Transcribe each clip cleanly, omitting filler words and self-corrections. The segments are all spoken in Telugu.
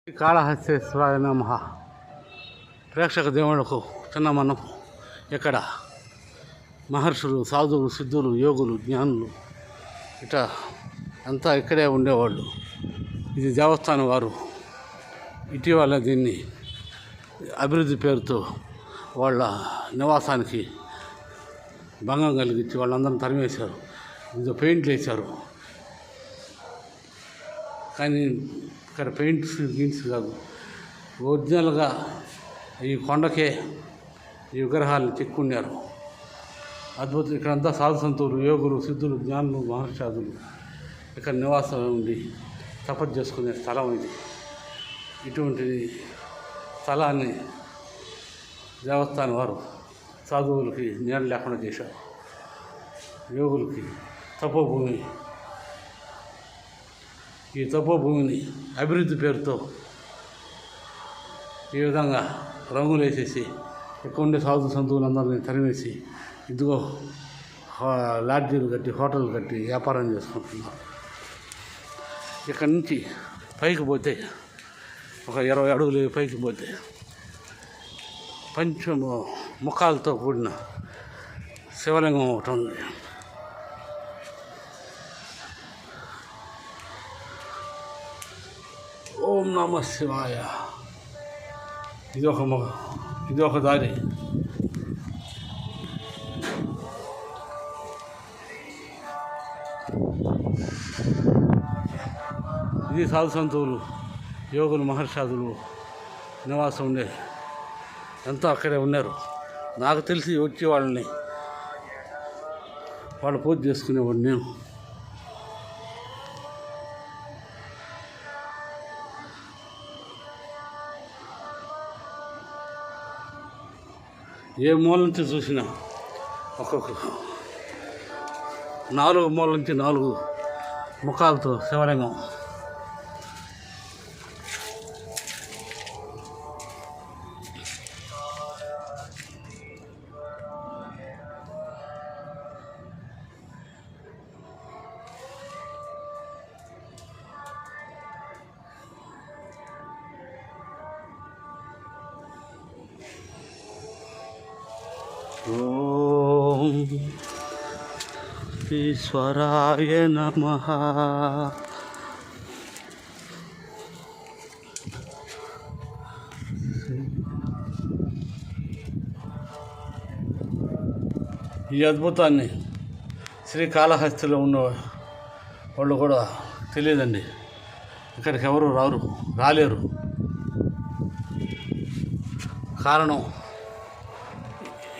కాళహస్తీశ్వరాయ నమః. ప్రేక్షక దేవుళ్లకు చిన్న మనం. ఇక్కడ మహర్షులు, సాధువులు, సిద్ధులు, యోగులు, జ్ఞానులు ఇట్లా అంతా ఇక్కడే ఉండేవాళ్ళు. ఇది దేవస్థానం వారు ఇటీవల దీన్ని అభివృద్ధి పేరుతో వాళ్ళ నివాసానికి భంగం కలిగించి వాళ్ళందరం తరిమేశారు. ఇది పెయింట్లు వేశారు. కానీ ఇక్కడ పెయింట్స్ గీన్స్ కాదు, ఒరిజినల్గా ఈ కొండకే ఈ విగ్రహాలను చెక్కున్నారు. అద్భుతం. ఇక్కడంతా సాధు సంతులు, యోగులు, సిద్ధులు, జ్ఞానులు, మహర్షాదులు ఇక్కడ నివాసం ఉండి తపస్సు చేసుకునే స్థలం ఇది. ఇటువంటి స్థలాన్ని దేవస్థానం వారు సాధువులకి నీడ లేకుండా చేశారు. యోగులకి తపోభూమి. ఈ తపోభూమిని అభివృద్ధి పేరుతో ఈ విధంగా రంగులు వేసేసి ఇక్కడ ఉండే సాధు సంతువులందరినీ తరిమేసి ఇదిగో లాడ్జీలు కట్టి, హోటల్ కట్టి వ్యాపారం చేసుకుంటున్నారు. ఇక్కడి నుంచి పైకి పోతే ఒక 20 అడుగులు పైకి పోతే ముఖాలతో కూడిన శివలింగం ఒకటి ఉంది. ఓం నమ శివాయ. ఇది ఒక దారి. ఇది సాధు సంతువులు, యోగులు, మహర్షాదులు నివాసం ఉండే ఎంతో అక్కడే ఉన్నారు. నాకు తెలిసి వచ్చి వాళ్ళని వాళ్ళు పూజ చేసుకునేవాడు నేను. ఏ మూల నుంచి చూసినా ఒక్కొక్క 4 మూల నుంచి 4 ముఖాలతో శివలింగం. ఓం ఈశ్వరాయ నమః. ఈ అద్భుతాన్ని శ్రీకాళహస్తిలో ఉన్న వాళ్ళు కూడా తెలియదండి. ఇక్కడికి ఎవరు రాలేరు. కారణం,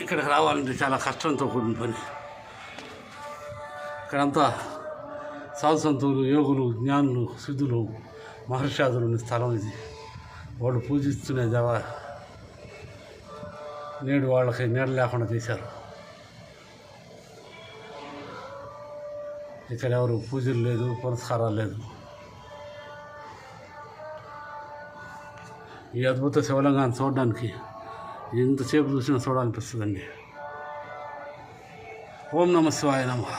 ఇక్కడికి రావాలంటే చాలా కష్టంతో కూడిన పని. ఇక్కడంతా సాధు సంతువులు, యోగులు, జ్ఞానులు, సిద్ధులు, మహర్షాదులు స్థలం ఇది. వాళ్ళు పూజిస్తున్న దేవ నేడు వాళ్ళకి నీడ లేకుండా చేశారు. ఇక్కడ ఎవరు పూజలు లేదు, పురస్కారాలు లేదు. ఈ అద్భుత శివలింగాన్ని చూడడానికి ఎంతసేపు చూసినా చూడాలనిపిస్తుందండి. ఓం నమ శివాయ నమః.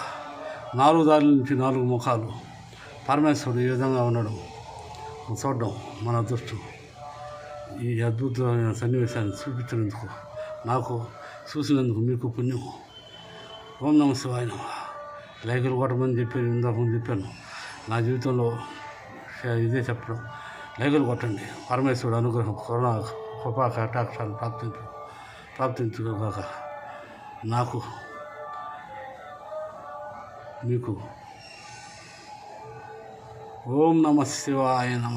4 దారుల నుంచి 4 ముఖాలు పరమేశ్వరుడు ఈ విధంగా ఉండడం చూడడం మన అదృష్టం. ఈ అద్భుతమైన సన్నివేశాన్ని చూపించినందుకు, నాకు చూసినందుకు మీకు పుణ్యం. ఓం నమ శివాయ నమః. లైకులు కొట్టమని చెప్పాను, ఇందాక చెప్పాను. నా జీవితంలో ఇదే చెప్పడం. లైకులు కొట్టండి. పరమేశ్వరుడు అనుగ్రహం, కరుణ, కృపా కటాక్షాలు ప్రాప్తించుగాక నాకు మీకు. ఓం నమ శివాయ నమః.